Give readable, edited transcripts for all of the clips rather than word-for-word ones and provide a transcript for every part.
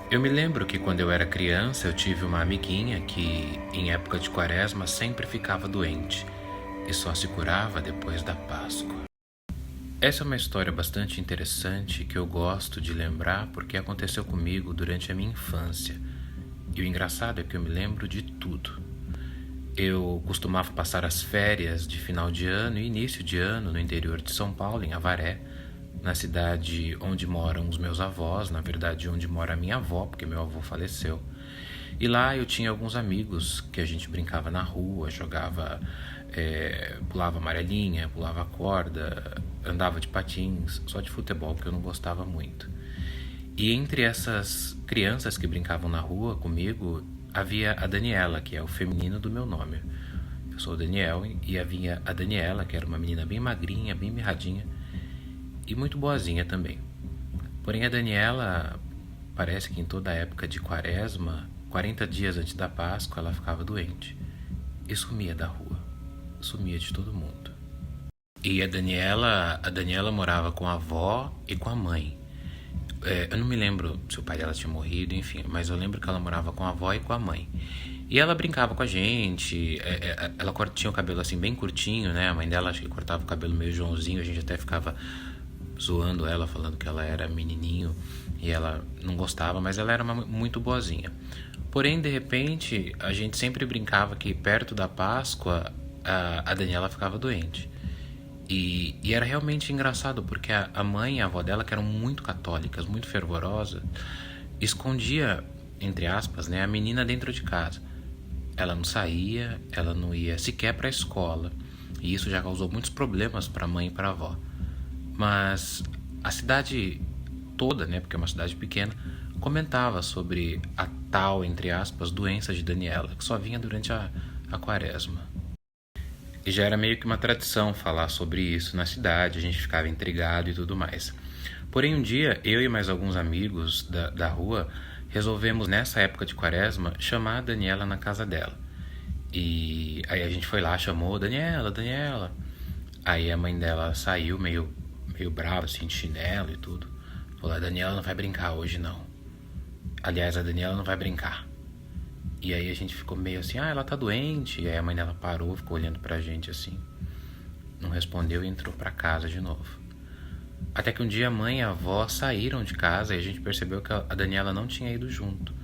Eu me lembro que quando eu era criança eu tive uma amiguinha que, em época de quaresma, sempre ficava doente e só se curava depois da Páscoa. Essa é uma história bastante interessante que eu gosto de lembrar porque aconteceu comigo durante a minha infância. E o engraçado é que eu me lembro de tudo. Eu costumava passar as férias de final de ano e início de ano no interior de São Paulo, em Avaré, na cidade onde moram os meus avós, na verdade onde mora a minha avó, porque meu avô faleceu. E lá eu tinha alguns amigos que a gente brincava na rua, jogava, pulava amarelinha, pulava corda, andava de patins, só de futebol, que eu não gostava muito. E entre essas crianças que brincavam na rua comigo, havia a Daniela, que é o feminino do meu nome. Eu sou o Daniel e havia a Daniela, que era uma menina bem magrinha, bem mirradinha e muito boazinha também. Porém, a Daniela, parece que em toda a época de quaresma, 40 dias antes da Páscoa, ela ficava doente e sumia da rua, sumia de todo mundo. E a Daniela morava com a avó e com a mãe. Eu não me lembro se o pai dela tinha morrido, enfim, mas eu lembro que ela morava com a avó e com a mãe. E ela brincava com a gente, ela tinha o cabelo assim bem curtinho, né? A mãe dela acho que cortava o cabelo meio Joãozinho, a gente até ficava zoando ela, falando que ela era menininho e ela não gostava, mas ela era muito boazinha. Porém, de repente, a gente sempre brincava que perto da Páscoa a Daniela ficava doente. E era realmente engraçado, porque a mãe e a avó dela, que eram muito católicas, muito fervorosas, escondia, entre aspas, né, a menina dentro de casa. Ela não saía, ela não ia sequer para a escola. E isso já causou muitos problemas para a mãe e para a avó. Mas a cidade toda, né, porque é uma cidade pequena, comentava sobre a tal, entre aspas, doença de Daniela, que só vinha durante a quaresma. E já era meio que uma tradição falar sobre isso na cidade, a gente ficava intrigado e tudo mais. Porém, um dia, eu e mais alguns amigos da rua resolvemos, nessa época de quaresma, chamar a Daniela na casa dela. E aí a gente foi lá, chamou Daniela, Daniela. Aí a mãe dela saiu meio brava, assim, de chinelo e tudo. Falou, a Daniela não vai brincar hoje, não. Aliás, a Daniela não vai brincar. E aí a gente ficou meio assim, ela tá doente. E aí a mãe dela parou, ficou olhando pra gente assim. Não respondeu e entrou pra casa de novo. Até que um dia a mãe e a avó saíram de casa e a gente percebeu que a Daniela não tinha ido junto.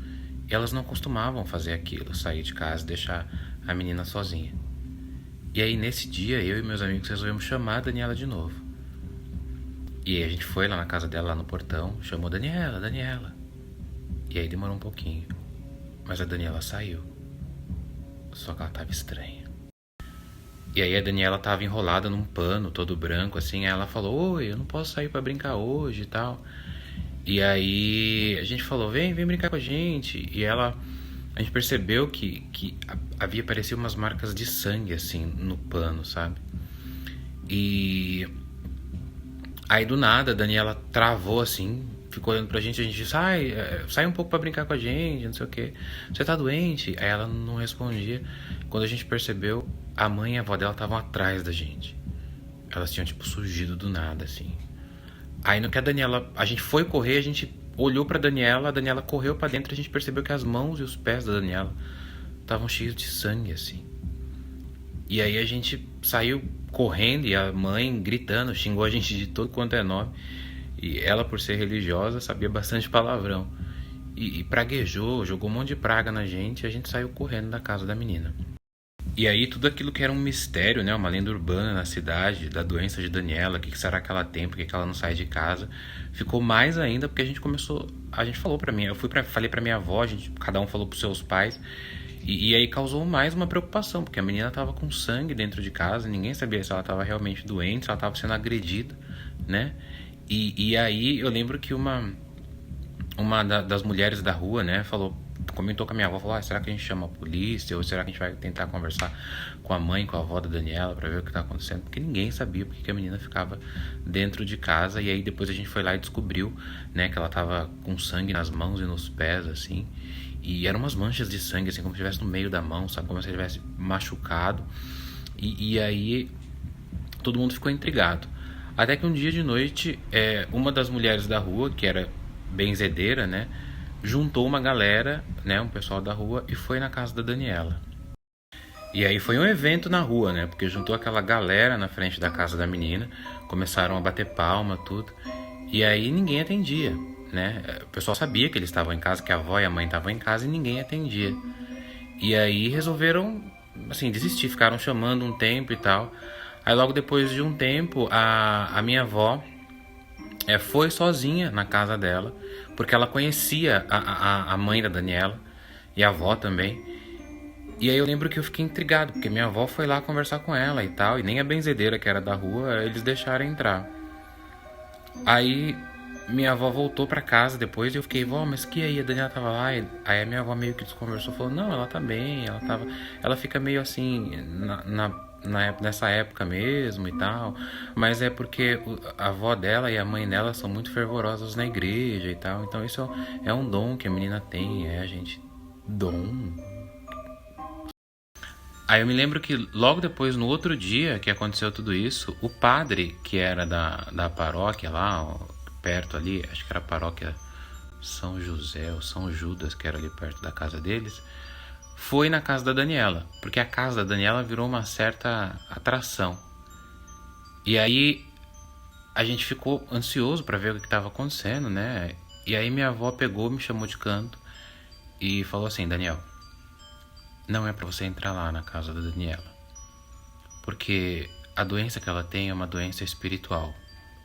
E elas não costumavam fazer aquilo, sair de casa e deixar a menina sozinha. E aí nesse dia eu e meus amigos resolvemos chamar a Daniela de novo. E aí a gente foi lá na casa dela, lá no portão, chamou Daniela, Daniela. E aí demorou um pouquinho. Mas a Daniela saiu. Só que ela tava estranha. E aí a Daniela tava enrolada num pano todo branco, assim. Aí ela falou, oi, eu não posso sair pra brincar hoje e tal. E aí a gente falou, vem brincar com a gente. E a gente percebeu que havia parecido umas marcas de sangue, assim, no pano, sabe? E aí do nada a Daniela travou assim, ficou olhando pra gente, a gente sai um pouco pra brincar com a gente, não sei o que. Você tá doente? Aí ela não respondia. Quando a gente percebeu, a mãe e a avó dela estavam atrás da gente. Elas tinham tipo surgido do nada, assim. Aí no que a gente foi correr, a gente olhou pra Daniela, a Daniela correu pra dentro e a gente percebeu que as mãos e os pés da Daniela estavam cheios de sangue, assim. E aí a gente saiu correndo e a mãe gritando, xingou a gente de todo quanto é nome. E ela, por ser religiosa, sabia bastante palavrão. E praguejou, jogou um monte de praga na gente e a gente saiu correndo da casa da menina. E aí tudo aquilo que era um mistério, né, uma lenda urbana na cidade, da doença de Daniela, o que será que ela tem, por que ela não sai de casa, ficou mais ainda porque a gente falou pra mim, falei pra minha avó, cada um falou pros seus pais, e aí causou mais uma preocupação, porque a menina tava com sangue dentro de casa, ninguém sabia se ela tava realmente doente, se ela tava sendo agredida, né? E aí eu lembro que das mulheres da rua, né, comentou com a minha avó, falou, será que a gente chama a polícia, ou será que a gente vai tentar conversar com a mãe, com a avó da Daniela, pra ver o que tá acontecendo, porque ninguém sabia porque a menina ficava dentro de casa. E aí depois a gente foi lá e descobriu, né, que ela tava com sangue nas mãos e nos pés, assim, e eram umas manchas de sangue, assim, como se estivesse no meio da mão, sabe, como se tivesse machucado. E aí todo mundo ficou intrigado. Até que um dia de noite, uma das mulheres da rua, que era benzedeira, né, juntou uma galera, né, um pessoal da rua, e foi na casa da Daniela. E aí foi um evento na rua, né? Porque juntou aquela galera na frente da casa da menina, começaram a bater palma, tudo. E aí ninguém atendia, né? O pessoal sabia que eles estavam em casa, que a avó e a mãe estavam em casa e ninguém atendia. E aí resolveram, assim, desistir, ficaram chamando um tempo e tal. Aí logo depois de um tempo, a minha avó foi sozinha na casa dela, porque ela conhecia a mãe da Daniela e a avó também. E aí eu lembro que eu fiquei intrigado, porque minha avó foi lá conversar com ela e tal, e nem a benzedeira que era da rua, eles deixaram entrar. Aí minha avó voltou pra casa depois e eu fiquei, vó, mas que aí? A Daniela tava lá? Aí a minha avó meio que desconversou, falou, não, ela tá bem, ela tava. Ela fica meio assim nessa época mesmo e tal. Mas é porque a avó dela e a mãe dela são muito fervorosas na igreja e tal. Então isso é um dom que a menina tem, a gente. Dom? Aí eu me lembro que logo depois, no outro dia que aconteceu tudo isso, o padre, que era da paróquia lá, ó, perto ali, acho que era a paróquia São José ou São Judas, que era ali perto da casa deles, foi na casa da Daniela, porque a casa da Daniela virou uma certa atração. E aí a gente ficou ansioso para ver o que estava acontecendo, né? E aí minha avó pegou, me chamou de canto e falou assim, Daniel, não é para você entrar lá na casa da Daniela, porque a doença que ela tem é uma doença espiritual.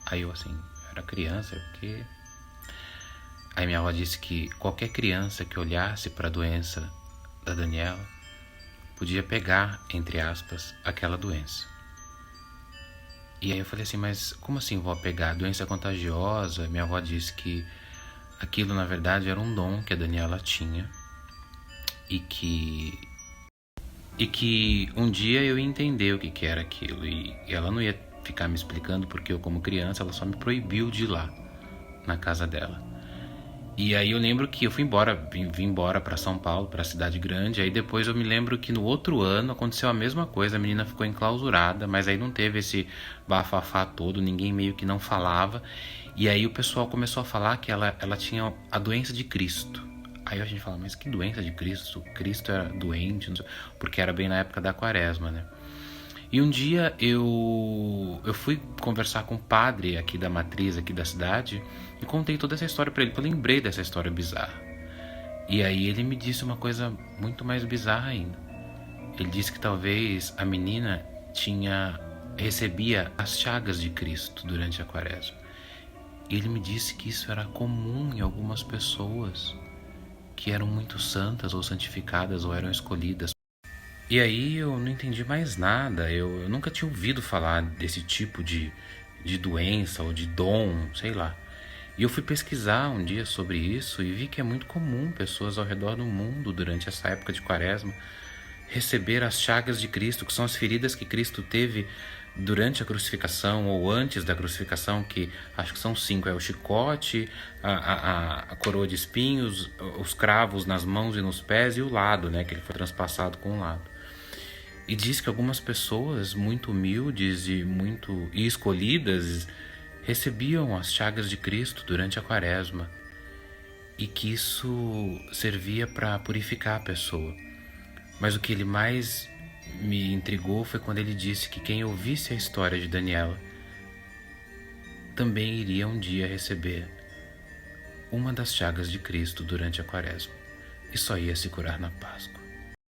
Aí eu assim, era criança, porque... Aí minha avó disse que qualquer criança que olhasse para a doença da Daniela podia pegar, entre aspas, aquela doença. E aí eu falei assim, mas como assim vó pegar? A doença é contagiosa? Minha avó disse que aquilo na verdade era um dom que a Daniela tinha e que um dia eu ia entender o que era aquilo. E ela não ia ficar me explicando, porque eu, como criança, ela só me proibiu de ir lá, na casa dela. E aí eu lembro que eu fui embora, vim embora para São Paulo, para a cidade grande. Aí depois eu me lembro que no outro ano aconteceu a mesma coisa, a menina ficou enclausurada, mas aí não teve esse bafafá todo, ninguém meio que não falava. E aí o pessoal começou a falar que ela tinha a doença de Cristo. Aí a gente fala, mas que doença de Cristo? Cristo era doente, não sei, porque era bem na época da quaresma, né? E um dia eu fui conversar com o padre aqui da matriz, aqui da cidade, e contei toda essa história para ele, porque eu lembrei dessa história bizarra. E aí ele me disse uma coisa muito mais bizarra ainda. Ele disse que talvez a menina recebia as chagas de Cristo durante a quaresma. E ele me disse que isso era comum em algumas pessoas que eram muito santas ou santificadas ou eram escolhidas. E aí eu não entendi mais nada, eu nunca tinha ouvido falar desse tipo de doença ou de dom, sei lá. E eu fui pesquisar um dia sobre isso e vi que é muito comum pessoas ao redor do mundo durante essa época de quaresma receber as chagas de Cristo, que são as feridas que Cristo teve durante a crucificação ou antes da crucificação, que acho que são 5, é o chicote, a coroa de espinhos, os cravos nas mãos e nos pés e o lado, né, que ele foi transpassado com o lado. E diz que algumas pessoas muito humildes e escolhidas recebiam as chagas de Cristo durante a quaresma e que isso servia para purificar a pessoa. Mas o que ele mais me intrigou foi quando ele disse que quem ouvisse a história de Daniela também iria um dia receber uma das chagas de Cristo durante a quaresma e só ia se curar na Páscoa.